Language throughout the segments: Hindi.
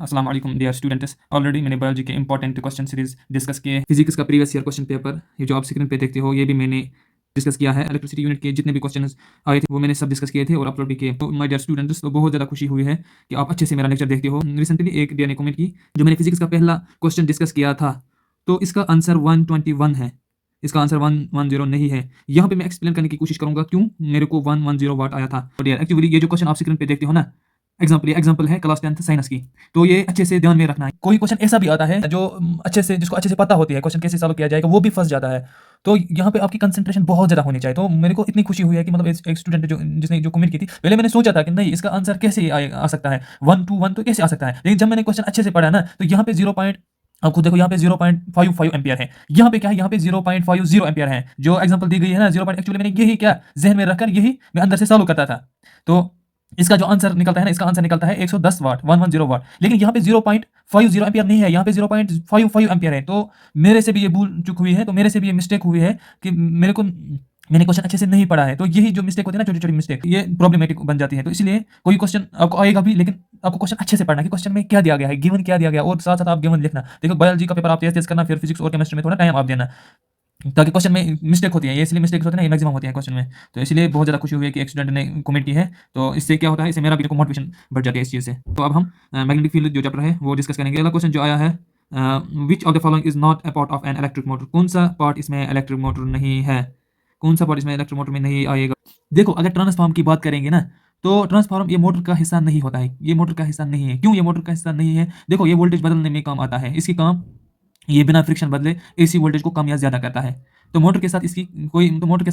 अस्सलाम वालेकुम डियर स्टूडेंट्स। ऑलरेडी मैंने बायोलॉजी के इंपॉर्टेंट क्वेश्चन सीरीज डिस्कस किए हैं। फिजिक्स का प्रीवियस ईयर क्वेश्चन पेपर ये जो आप स्क्रीन पे देखते हो ये भी मैंने डिस्कस किया है। इलेक्ट्रिसिटी यूनिट के जितने भी क्वेश्चन आए थे वो मैंने सब डिस्कस किए थे और अपलोड भी किए। तो माय डियर स्टूडेंट्स, तो बहुत ज़्यादा खुशी हुई है कि आप अच्छे से मेरा लेक्चर देखते हो। रिसेंटली एक डियर ने कमेंट की, जो मैंने फिजिक्स का पहला क्वेश्चन डिस्कस किया था तो इसका आंसर 121 है, इसका आंसर 110 नहीं है। यहाँ पे मैं एक्सप्लेन करने की कोशिश करूंगा क्यों मेरे को 110 वाट आया था। तो डियर एक्चुअली ये जो क्वेश्चन आप स्क्रीन पे देखते हो ना, एग्जाम्पल है क्लास 10th साइंस की। तो ये अच्छे से ध्यान में रखना है। कोई क्वेश्चन ऐसा भी आता है जो अच्छे से जिसको अच्छे से पता होती है क्वेश्चन कैसे सॉल्व किया जाएगा, वो भी फंस जाता है। तो यहाँ पे आपकी कंसंट्रेशन बहुत ज़्यादा होनी चाहिए। तो मेरे को इतनी खुशी हुई है कि मतलब एक स्टूडेंट जो जिसने जो कमेंट की थी, पहले मैंने सोचा था कि नहीं इसका आंसर कैसे आ सकता है, 121 तो कैसे आ सकता है। लेकिन जब मैंने क्वेश्चन अच्छे से पढ़ा ना, तो यहाँ पे 0 पॉइंट, आप खुद देखो यहाँ पे 0.55 एम्पियर है, यहाँ पे क्या है, यहाँ पे 0.50 एम्पियर है। जो एग्जांपल दी गई है ना 0. एक्चुअली मैंने यही क्या जहन में रखकर यही मैं अंदर से सॉल्व करता था। तो इसका जो आंसर निकलता है ना, इसका आंसर निकलता है 110 वाट, 110 वाट। लेकिन यहाँ पे 0.50 एम्पियर नहीं है, यहाँ पे 0.55 एम्पियर है। तो मेरे से भी ये भूल चूक हुई है, तो मेरे से भी ये मिस्टेक हुई है कि मैंने क्वेश्चन अच्छे से नहीं पढ़ा है। तो यही जो मिस्टेक होती है ना, छोटी छोटी मिस्टेक, ये प्रॉब्लमेटिक बन जाती है। तो इसलिए कोई क्वेश्चन आपको आएगा भी, लेकिन आपको क्वेश्चन अच्छे से पढ़ना कि क्वेश्चन में क्या दिया गया है, गिवन क्या दिया गया, और साथ साथ आप गिवन लिखना। देखो बायोलॉजी का पेपर आप तेज तेज करना, फिर फिजिक्स और केमिस्ट्री में थोड़ा टाइम आप देना, ताकि क्वेश्चन में मिस्टेक होती है, ये इसलिए मिस्टेक्स होती है ना, ये मैक्सिमम होती है क्वेश्चन में। तो इसलिए बहुत ज़्यादा खुशी हुई है कि एक स्टूडेंट ने कमेंट की है। तो इससे क्या होता है, इससे मेरा भी मोटिवेशन बढ़ जाती है इस चीज़ से। तो अब हम मैग्नेटिक फील्ड जो चैप्टर है वो डिस्कस करेंगे। अगला क्वेश्चन जो आया है, which of the following is not a part of an electric motor. कौन सा पार्ट इसमें इलेक्ट्रिक मोटर नहीं है, कौन सा पार्ट इसमें इलेक्ट्रिक मोटर में नहीं आएगा। देखो अगर ट्रांसफार्म की बात करेंगे ना, तो ट्रांसफार्म ये मोटर का हिस्सा नहीं होता है, ये मोटर का हिस्सा नहीं है। क्यों ये मोटर का हिस्सा नहीं है? देखो ये वोल्टेज बदलने में काम आता है, इसकी काम ये बिना फ्रिक्शन बदले एसी वोल्टेज को कम या ज्यादा करता है। तो मोटर के साथ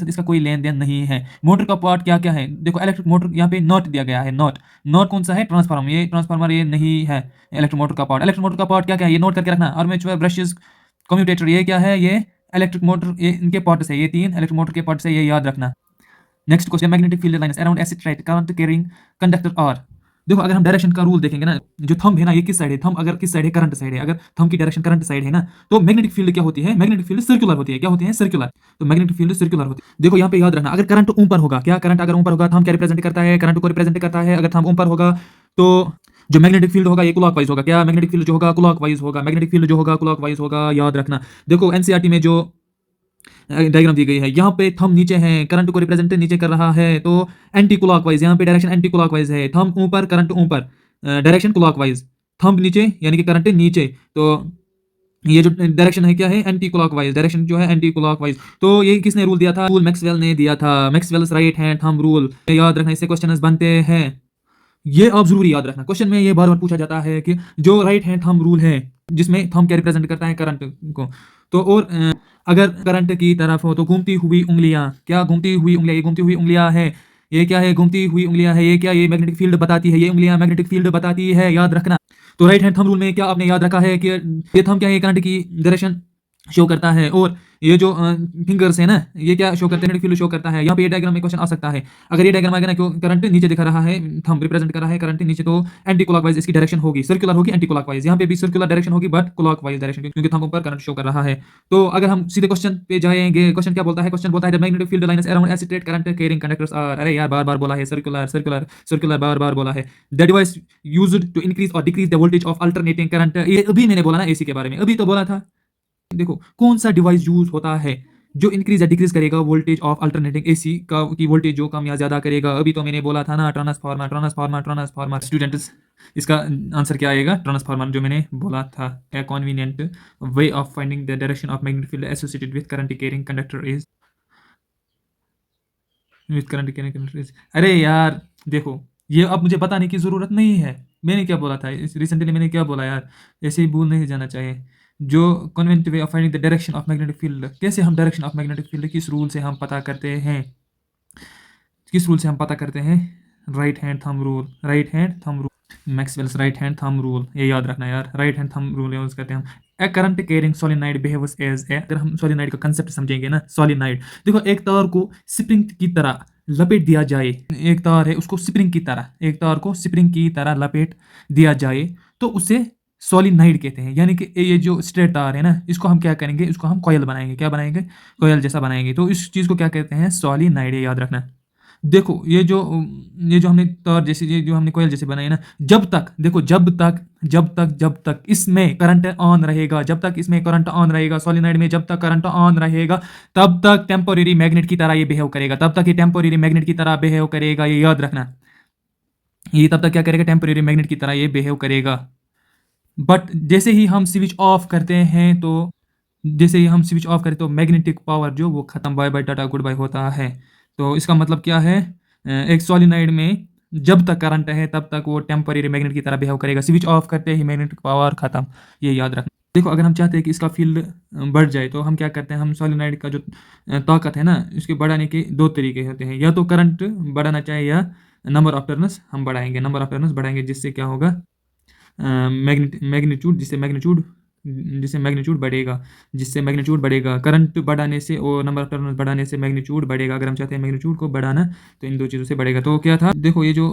इसका कोई लेन देन नहीं है। मोटर का पार्ट क्या क्या है, देखो इलेक्ट्रिक मोटर यहाँ पे नॉट दिया गया है। नॉट नॉट कौन सा है? ट्रांसफार्मर। ये ट्रांसफार्मर ये नहीं है इलेक्ट्रिक मोटर का पार्ट। इलेक्ट्रिक मोटर का पार्ट क्या क्या है, ये नोट करके रखना। आर्मेचर, ब्रशेस, कम्यूटेटर, ये क्या है? ये इलेक्ट्रिक मोटर, ये इनके पार्ट्स है, ये 3 इलेक्ट्रिक मोटर के पार्ट्स है, ये याद रखना। Next question, magnetic field lines around acid right current carrying conductor are. देखो अगर हम डायरेक्शन का रूल देखेंगे ना, जो थंब है ना, ये किस साइड है, थंब अगर किस साइड है, करंट साइड है। अगर थंब की डायरेक्शन करंट साइड है ना, तो मैग्नेटिक फील्ड क्या होती है? मैग्नेटिक फील्ड सर्कुलर होती है। क्या होती है? सर्कुलर। तो मैग्नेटिक फील्ड सर्कुलर होती है। देखो यहाँ पे याद रखना, अगर करंट ऊपर होगा, क्या करंट अगर ऊपर होगा, थंब क्या रिप्रेजेंट करता है? करंट को रिप्रेजेंट करता है। अगर थंब ऊपर होगा तो जो मैग्नेटिक फील्ड होगा ये क्लॉकवाइज होगा। क्या मैग्नेटिक फील्ड जो होगा क्लॉकवाइज होगा, मैग्नेटिक फील्ड जो होगा क्लॉकवाइज होगा, याद रखना। देखो एनसीईआरटी में जो डायग्राम दी गई है, यहाँ पे थंब नीचे है, करंट को रिप्रेजेंट नीचे कर रहा है, तो एंटी क्लॉकवाइज, यहाँ पे डायरेक्शन एंटी क्लॉकवाइज है। थंब ऊपर, करंट ऊपर, डायरेक्शन क्लॉकवाइज। थंब नीचे यानी कि करंट नीचे, तो ये जो डायरेक्शन है क्या है? Anti clockwise. डायरेक्शन जो है एंटी क्लॉकवाइज। तो ये किसने रूल दिया था? रूल मैक्सवेल ने दिया था, Maxwell's right hand thumb rule. याद रखना, इससे क्वेश्चन बनते हैं, ये आप जरूरी याद रखना। क्वेश्चन में ये बार बार पूछा जाता है कि जो राइट हैंड थंब रूल है, जिसमें थंब क्या रिप्रेजेंट करता है? करंट को। तो और अगर करंट की तरफ हो तो घूमती हुई उंगलियां, क्या घूमती हुई उंगलियां? ये घूमती हुई उंगलियां है, ये क्या है? घूमती हुई उंगलियां है। ये क्या? ये मैग्नेटिक फील्ड बताती है, ये उंगलियां मैग्नेटिक फील्ड बताती है, याद रखना। तो राइट हैंड थंब रूल में क्या आपने याद रखा है कि ये थंब क्या है? करंट की डायरेक्शन शो करता है, और ये जो फिंगर्स है ना, ये क्या शो करते हैं? मैग्नेटिक फील्ड शो करता है। यहाँ पे ये डायग्राम में क्वेश्चन आ सकता है। अगर ये डायग्राम आएगा ना, क्यों करंट नीचे दिखा रहा है, थंब रिप्रेजेंट कर रहा है करंट नीचे, तो एंटी क्लॉकवाइज इसकी डायरेक्शन होगी, सर्कुलर होगी, एंटी क्लॉकवाइज। यहाँ पे भी सर्कुलर डायरेक्शन होगी बट क्लॉकवाइज डायरेक्शन, क्योंकि थंब ऊपर करंट शो कर रहा है। तो अगर हम सीधे क्वेश्चन पे जाएंगे, क्वेश्चन क्या बोलता है? क्वेश्चन बोलता है magnetic field lines around acid current carrying conductors are. अरे यार बार बार बोला है, सर्कुलर सर्कुलर सर्कुलर, बार बार बोला है। The device used to increase और decrease the voltage of alternating current. ये अभी मैंने बोला ना एसी के बारे में, अभी तो बोला था। देखो कौन सा डिवाइस यूज होता है जो इंक्रीज या डिक्रीज करेगा वोल्टेज ऑफ अल्टरनेटिंग एसी का, की वोल्टेज जो कम या ज्यादा करेगा। अभी तो मैंने बोला था ना, ट्रांसफार्मर ट्रांसफार्मर ट्रांसफार्मर। स्टूडेंट्स इसका आंसर क्या आएगा? ट्रांसफार्मर, जो मैंने बोला था। A convenient way of finding the direction of magnetic field associated with current carrying conductor is, with current carrying conductor is. अरे यार देखो, ये अब मुझे बताने की जरूरत नहीं है, मैंने क्या बोला था रिसेंटली, मैंने क्या बोला यार, ऐसे ही भूल नहीं जाना चाहिए। जो convent way of finding the direction of magnetic field, कैसे हम डायरेक्शन ऑफ मैग्नेटिक फील्ड किस रूल से हम पता करते हैं? किस रूल से हम पता करते हैं? Right hand thumb rule, right hand thumb rule, Maxwell's right hand thumb rule, ये याद रखना यार। Right hand thumb rule use करते हैं हम। A current carrying solenoid behaves as a, अगर हम सोलिनॉइड का कंसेप्ट समझेंगे ना, सोलिनॉइड, देखो एक तार को स्प्रिंग की तरह लपेट दिया जाए, एक तार है उसको स्प्रिंग की तरह, एक तार को स्प्रिंग की तरह लपेट दिया जाए, तो उसे सोलिनॉइड कहते हैं। यानी कि ये जो स्ट्रेट तार है ना, इसको हम क्या करेंगे? इसको हम कॉयल बनाएंगे। क्या बनाएंगे? कॉयल जैसा बनाएंगे। तो इस चीज को क्या कहते हैं? सोलिनॉइड, याद रखना। देखो ये जो हमने तार जैसे ये जो हमने कोयल जैसे बनाई ना, जब तक देखो जब तक इसमें करंट ऑन रहेगा, जब तक इसमें करंट ऑन रहेगा सोलिनॉइड में, जब तक करंट ऑन रहेगा तब तक टेम्पोरेरी मैग्नेट की तरह ये बिहेव करेगा, तब तक ये टेम्पोरेरी मैग्नेट की तरह बिहेव करेगा, ये याद रखना। ये तब तक क्या करेगा, टेम्पोरेरी मैग्नेट की तरह ये बिहेव करेगा। बट जैसे ही हम स्विच ऑफ करते हैं तो जैसे ही हम स्विच ऑफ करें तो मैग्नेटिक पावर जो वो खत्म, bye bye tata goodbye होता है। तो इसका मतलब क्या है, एक सोलिनॉइड में जब तक करंट है तब तक वो टेम्परेरी मैग्नेट की तरह बिहेव करेगा, स्विच ऑफ करते ही मैग्नेटिक पावर खत्म, ये याद रखना। देखो अगर हम चाहते हैं कि इसका फील्ड बढ़ जाए तो हम क्या करते हैं, हम सोलिनॉइड का जो ताकत है ना इसके बढ़ाने के दो तरीके होते हैं, या तो करंट बढ़ाना चाहिए या नंबर ऑफ टर्न्स हम बढ़ाएंगे, नंबर ऑफ टर्न्स बढ़ाएंगे जिससे क्या होगा, मैग्नीट्यूड जिससे मैग्नीट्यूड बढ़ेगा, जिससे मैग्नीट्यूड बढ़ेगा करंट बढ़ाने से और नंबर ऑफ टर्न्स बढ़ाने से मैग्नीट्यूड बढ़ेगा। अगर हम चाहते हैं मैग्नीट्यूड को बढ़ाना तो इन दो चीज़ों से बढ़ेगा। तो क्या था, देखो ये जो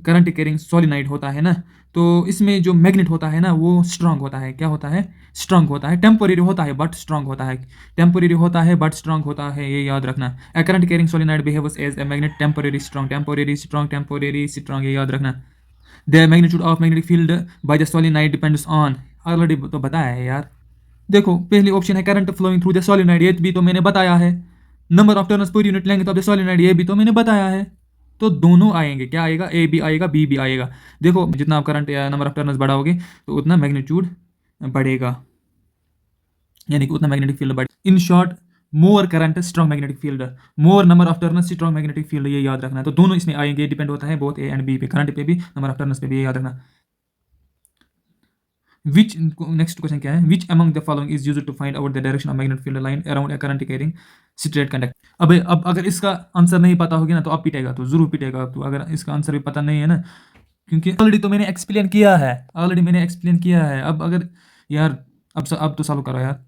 करंट कैरिंग सोलिनॉइड होता है ना, तो इसमें जो मैग्नेट होता है ना वो स्ट्रांग होता है, क्या होता है, स्ट्रांग होता है, टेम्पोरेरी होता है बट स्ट्रांग होता है, टेम्पोरेरी होता है बट स्ट्रांग होता है, ये याद रखना। A current carrying solenoid behaves as a magnet, temporary strong, temporary strong, temporary strong, ये याद रखना। The magnitude of magnetic field by the solenoid depends on, already तो बताया है यार। देखो पहली ऑप्शन है current flowing through the solenoid, ये भी तो मैंने बताया है। Number of turns per unit length of the solenoid, ये भी तो मैंने बताया है। तो दोनों आएंगे, क्या आएगा, ए भी आएगा बी भी आएगा। देखो जितना आप करंट या नंबर ऑफ टर्न्स बढ़ाओगे तो उतना मैग्नीट्यूड बढ़ेगा, यानी कि उतना मैग्नेटिक फील्ड बढ़ेगा। In short, more current strong magnetic field, more number of turns strong magnetic field, ये याद रखना है। तो दोनों इसमें आएंगे, डिपेंड होता है बहुत ए एंड बी पे, करंट पे भी नंबर ऑफ टर्न्स पे भी, ये याद रखना। Which next question क्या है, which among the following is used to find out the direction of magnetic field line around a current carrying straight conductor। अब अगर इसका आंसर नहीं पता होगी ना तो आप पिटेगा, तो जरूर पिटेगा तो, अगर इसका आंसर भी पता नहीं है ना, क्योंकि ऑलरेडी तो मैंने एक्सप्लेन किया है, ऑलरेडी मैंने एक्सप्लेन किया है। अब अगर यार अब तो सॉल्व करो यार।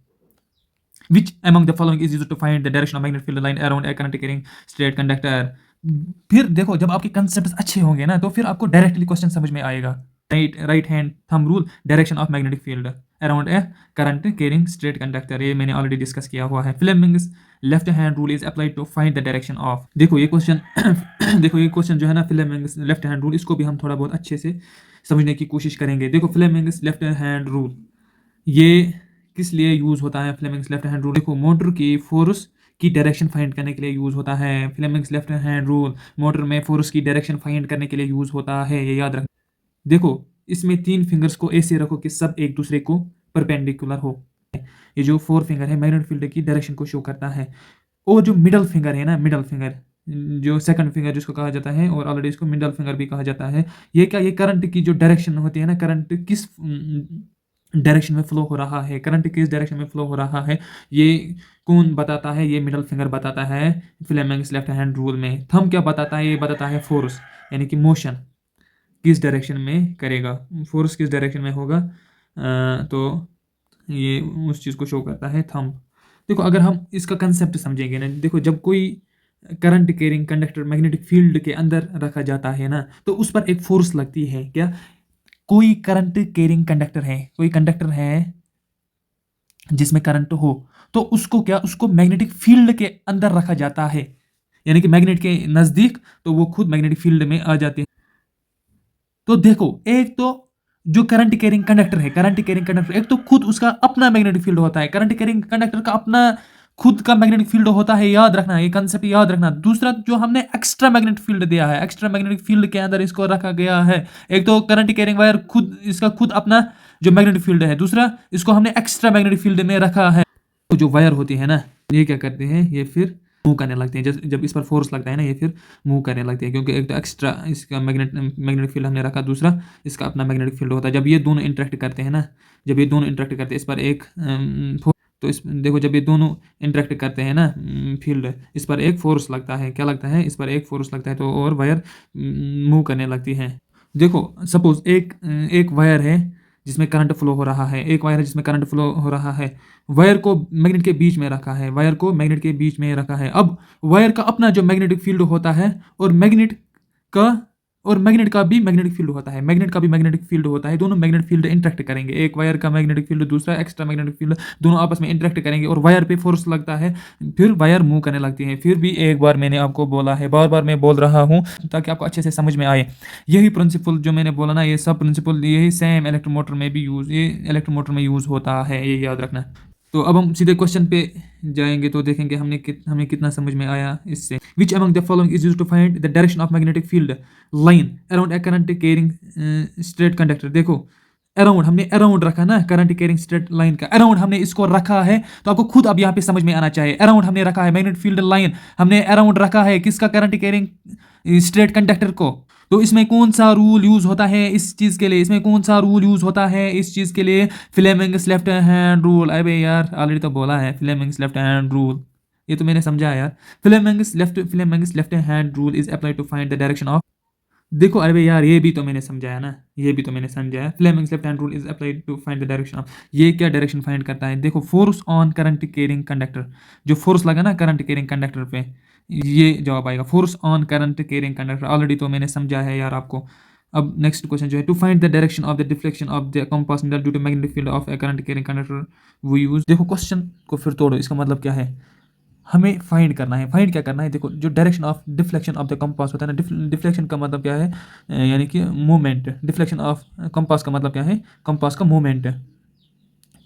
Which among the following is used to find the direction of magnetic field line around a current carrying straight conductor। फिर देखो जब आपके कंसेप्ट अच्छे होंगे ना तो फिर आपको डायरेक्टली क्वेश्चन समझ में आएगा। Right hand thumb rule, direction of magnetic field around a current carrying straight conductor, ये मैंने ऑलरेडी डिस्कस किया हुआ है। Fleming's left hand rule is applied to find the direction of. देखो ये क्वेश्चन देखो ये क्वेश्चन जो है ना, फ्लेमिंग्स लेफ्ट हैंड रूल, इसको भी हम थोड़ा बहुत अच्छे से समझने की कोशिश करेंगे। देखो फ्लेमिंग्स लेफ्ट हैंड रूल ये किस लिए यूज़ होता है, फ्लेमिंग्स लेफ्ट हैंड रूल, देखो मोटर की फोर्स की डायरेक्शन फाइंड करने के लिए यूज़ होता है। Fleming's left hand rule motor में फोर्स की डायरेक्शन फाइंड करने के लिए यूज़ होता है, ये याद रख। देखो इसमें 3 फिंगर्स को ऐसे रखो कि सब एक दूसरे को परपेंडिकुलर हो। ये जो 4 फिंगर है मैग्नेटिक फील्ड की डायरेक्शन को शो करता है। और जो मिडल फिंगर है ना, मिडल फिंगर जो सेकंड फिंगर जिसको कहा जाता है और ऑलरेडी इसको मिडल फिंगर भी कहा जाता है, ये क्या, ये करंट की जो डायरेक्शन होती है ना, करंट किस डायरेक्शन में फ्लो हो रहा है, करंट किस डायरेक्शन में फ्लो हो रहा है, ये कौन बताता है, ये मिडल फिंगर बताता है फ्लेमिंग्स लेफ्ट हैंड रूल में। थंब क्या बताता है, ये बताता है फोर्स, यानी कि मोशन किस डायरेक्शन में करेगा, फोर्स किस डायरेक्शन में होगा, तो ये उस चीज़ को शो करता है थंब। देखो अगर हम इसका कंसेप्ट समझेंगे ना, देखो जब कोई current carrying conductor magnetic field के अंदर रखा जाता है ना तो उस पर एक फोर्स लगती है। क्या, कोई करंट कैरिंग कंडक्टर है, कोई कंडक्टर है जिसमें करंट हो, तो उसको क्या, उसको मैग्नेटिक फील्ड के अंदर रखा जाता है, यानी कि मैग्नेट के नज़दीक, तो वो खुद मैग्नेटिक फील्ड में आ जाते हैं। तो देखो एक तो जो करंट कैरिंग कंडक्टर है, करंट कैरिंग कंडक्टर एक तो खुद उसका अपना मैग्नेटिक फील्ड होता है, करंट कैरिंग कंडक्टर का अपना खुद का मैग्नेटिक फील्ड होता है, याद रखना, ये कंसेप्ट याद रखना। दूसरा जो हमने एक्स्ट्रा मैग्नेटिक फील्ड दिया है, एक्स्ट्रा मैग्नेटिक फील्ड के अंदर इसको रखा गया है। एक तो करंट कैरिंग वायर खुद इसका खुद अपना जो मैग्नेटिक फील्ड है, दूसरा इसको हमने एक्स्ट्रा मैग्नेटिक फील्ड में रखा है। तो जो वायर होती है ना, ये क्या करते हैं, ये फिर मूव करने लगते हैं, जब इस पर फोर्स लगता है ना ये फिर मूव करने लगते हैं, क्योंकि एक तो एक्स्ट्रा इसका मैग्नेटिक फील्ड हमने रखा, दूसरा इसका अपना मैग्नेटिक फील्ड होता है। जब ये दोनों इंटरेक्ट करते हैं ना, जब ये दोनों इंटरेक्ट करते हैं इस पर एक तो इस देखो जब ये दोनों इंटरेक्ट करते हैं ना फील्ड, इस पर एक फोर्स लगता है, क्या लगता है, इस पर एक फोर्स लगता है, तो और वायर मूव करने लगती है। देखो सपोज एक वायर है जिसमें करंट फ्लो हो रहा है, एक वायर है जिसमें करंट फ्लो हो रहा है, वायर को मैग्नेट के बीच में रखा है, वायर को मैग्नेट के बीच में रखा है। अब वायर का अपना जो मैग्नेटिक फील्ड होता है और मैग्नेट का और मैग्नेट का भी मैग्नेटिक फील्ड होता है, मैग्नेट का भी मैग्नेटिक फील्ड होता है। दोनों मैग्नेटिक फील्ड इंटरेक्ट करेंगे, एक वायर का मैग्नेटिक फील्ड, दूसरा एक्स्ट्रा मैग्नेटिक फील्ड, दोनों आपस में इंटरेक्ट करेंगे और वायर पे फोर्स लगता है, फिर वायर मूव करने लगती है। फिर भी एक बार मैंने आपको बोला है, बार बार मैं बोल रहा हूँ ताकि आपको अच्छे से समझ में आए। यही प्रिंसिपल जो मैंने बोला ना, ये सब प्रिंसिपल यही सेम इलेक्ट्रोमोटर में भी यूज, ये इलेक्ट्रोमोटर में यूज होता है, ये याद रखना। तो अब हम सीधे क्वेश्चन पे जाएंगे तो देखेंगे हमें कितना समझ में आया इससे। Which among the following is used to find the direction of magnetic field line around a current carrying straight conductor. देखो अराउंड, हमने अराउंड रखा ना, करंट कैरिंग स्ट्रेट लाइन का अराउंड हमने इसको रखा है, तो आपको खुद अब यहाँ पे समझ में आना चाहिए। अराउंड हमने रखा है मैग्नेटिक फील्ड लाइन, हमने अराउंड रखा है किसका, करंट कैरिंग स्ट्रेट कंडक्टर को। तो इसमें कौन सा रूल यूज होता है इस चीज के लिए, इसमें कौन सा रूल यूज होता है इस चीज के लिए, फ्लेमिंग्स लेफ्ट हैंड रूल। अबे यार ऑलरेडी तो बोला है फ्लेमिंग्स लेफ्ट हैंड रूल, ये तो मैंने समझा यार। Fleming's left hand rule is apply to find the direction of. देखो अरे यार ये भी तो मैंने समझाया ना, ये भी तो मैंने समझाया। Fleming's left hand rule is applied to find the direction of, ये क्या डायरेक्शन फाइंड करता है। देखो force on current carrying conductor, जो फोर्स लगा ना करंट कैरिंग कंडक्टर पे, ये जवाब आएगा force on current carrying conductor. Already तो मैंने समझा है यार आपको। अब नेक्स्ट क्वेश्चन जो है, to find the direction of the deflection of the compass needle due to magnetic field of a current carrying conductor वो यूज। देखो क्वेश्चन को फिर तोड़ो, इसका मतलब क्या है, हमें फाइंड करना है। फाइंड क्या करना है, देखो जो direction of deflection of the compass होता है ना, डिफ्लेक्शन का मतलब क्या है, यानी कि मूवमेंट। डिफ्लेक्शन ऑफ कंपास का मतलब क्या है, कंपास का मूवमेंट,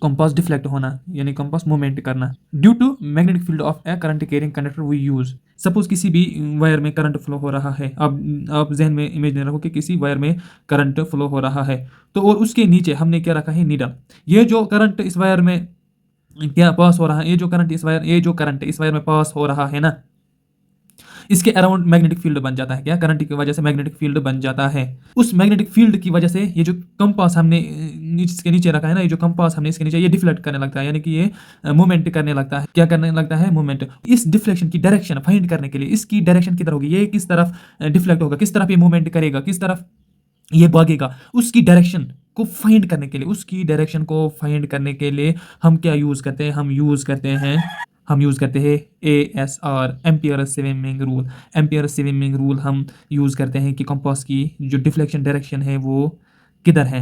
कंपास डिफ्लेक्ट होना यानी कंपास मूवमेंट करना। Due to magnetic field of a current carrying conductor we use. Suppose किसी भी वायर में करंट फ्लो हो रहा है, आप जहन में इमेज रखो कि किसी वायर में करंट फ्लो हो रहा है, तो और उसके नीचे हमने क्या रखा है, नीडल। ये जो करंट इस वायर में क्या पास हो रहा है, ये जो करंट इस वायर में पास हो रहा है ना, इसके अराउंड मैग्नेटिक फील्ड बन जाता है। क्या, करंट की वजह से मैग्नेटिक फील्ड बन जाता है। उस मैग्नेटिक फील्ड की वजह से ये जो कंपास हमने इसके नीचे रखा है ना, ये जो कंपास हमने इसके नीचे, ये डिफ्लेक्ट करने लगता है, यानी कि ये मूवमेंट करने लगता है। क्या करने लगता है, मूवमेंट। इस डिफ्लेक्शन की डायरेक्शन फाइंड करने के लिए, इसकी डायरेक्शन किधर होगी, ये किस तरफ डिफ्लेक्ट होगा, किस तरफ ये मूवमेंट करेगा, किस तरफ ये भागेगा, उसकी डायरेक्शन को फाइंड करने के लिए, हम क्या यूज करते हैं, हम यूज़ करते हैं ASR, ampere swimming rule. Ampere swimming rule हम यूज़ करते हैं कि कंपास की जो डिफ्लेक्शन डायरेक्शन है वो किधर है,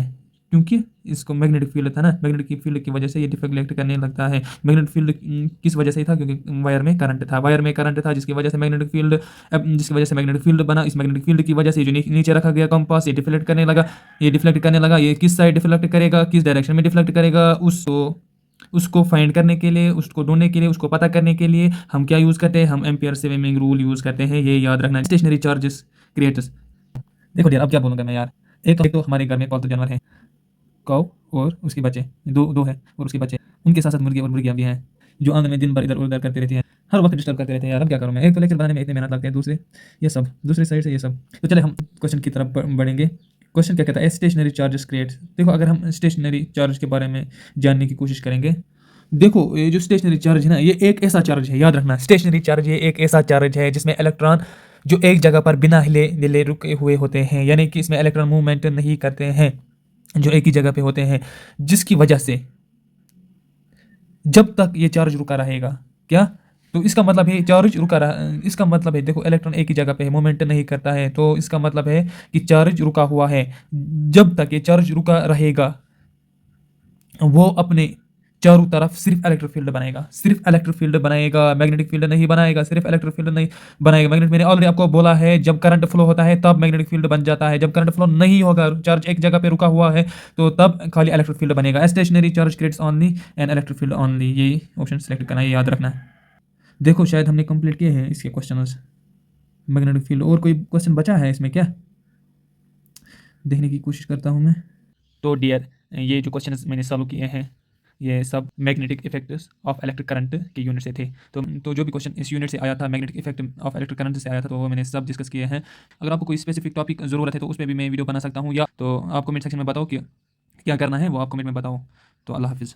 क्योंकि इसको मैग्नेटिक फील्ड था ना, मैग्नेटिक फील्ड की वजह से ये डिफ्लेक्ट करने लगता है। मैग्नेटिक फील्ड किस वजह से था, क्योंकि वायर में करंट था, जिसकी वजह से मैग्नेटिक फील्ड बना। इस मैग्नेटिक फील्ड की वजह से जो नीचे रखा गया कंपास, ये डिफ्लेक्ट करने लगा। ये किस साइड डिफ्लेक्ट करेगा, किस डायरेक्शन में डिफ्लेक्ट करेगा, उसको फाइंड करने के लिए, उसको ढूंढने के लिए, उसको पता करने के लिए हम क्या यूज़ करते हैं, हम एम्पियर स्विमिंग रूल यूज़ करते हैं। ये याद रखना। Stationary charges creators. देखो यार अब क्या बोलूँगा मैं यार, एक तो हमारे घर में पालतू जानवर है, काऊ और उसके बच्चे, दो है और उसके बच्चे, उनके साथ साथ मुर्गी और मुर्गियाँ भी हैं, जो आंगन में दिन भर इधर उधर करते रहती हैं, हर वक्त डिस्टर्ब करते रहते हैं यार। अब क्या करूँ मैं, एक तो लेक्चर बनाने में इतनी मेहनत लगती है, दूसरी साइड से ये सब। तो चले हम क्वेश्चन की तरफ बढ़ेंगे। क्वेश्चन क्या कहता है, स्टेशनरी चार्जेस क्रिएट। देखो अगर हम स्टेशनरी चार्ज के बारे में जानने की कोशिश करेंगे, देखो ये जो स्टेशनरी चार्ज है ना, ये एक ऐसा चार्ज है, याद रखना, स्टेशनरी चार्ज ये एक ऐसा चार्ज है जिसमें इलेक्ट्रॉन जो एक जगह पर बिना हिले हिले रुके हुए होते हैं, यानी कि इसमें इलेक्ट्रॉन मूवमेंट नहीं करते हैं, जो एक ही जगह पे होते हैं, जिसकी वजह से जब तक ये चार्ज रुका रहेगा, क्या, तो इसका मतलब है चार्ज रुका रहा, इसका मतलब है देखो इलेक्ट्रॉन एक ही जगह पे है, मूवमेंट नहीं करता है, तो इसका मतलब है कि चार्ज रुका हुआ है। जब तक ये चार्ज रुका रहेगा वो अपने चारों तरफ सिर्फ इलेक्ट्रिक फील्ड बनाएगा, मैग्नेटिक फील्ड नहीं बनाएगा, सिर्फ इलेक्ट्रिक फील्ड नहीं बनाएगा। मैग्नेट, मैंने ऑलरेडी आपको बोला है, जब करंट फ्लो होता है तब मैग्नेटिक फील्ड बन जाता है, जब करंट फ्लो नहीं होगा, चार्ज एक जगह पे रुका हुआ है, तो तब खाली इलेक्ट्रिक फील्ड बनेगा। Stationary charge creates only and electric field only, ये ऑप्शन सेलेक्ट करना है, याद रखना है। देखो शायद हमने कंप्लीट किए हैं इसके क्वेश्चन, मैग्नेटिक फील्ड। और कोई क्वेश्चन बचा है इसमें क्या, देखने की कोशिश करता हूँ मैं। तो डियर, ये जो क्वेश्चन मैंने सॉल्व किए हैं ये सब magnetic effects of electric current के यूनिट से थे। तो जो भी क्वेश्चन इस यूनिट से आया था, magnetic effect of electric current से आया था, तो वो मैंने सब डिस्कस किए हैं। अगर आपको कोई स्पेसिफिक टॉपिक ज़रूरत है तो उस पर भी मैं वीडियो बना सकता हूँ, या तो आप कमेंट सेक्शन में बताओ कि क्या करना है, वो आप कमेंट में बताओ। तो अल्लाह हाफिज़।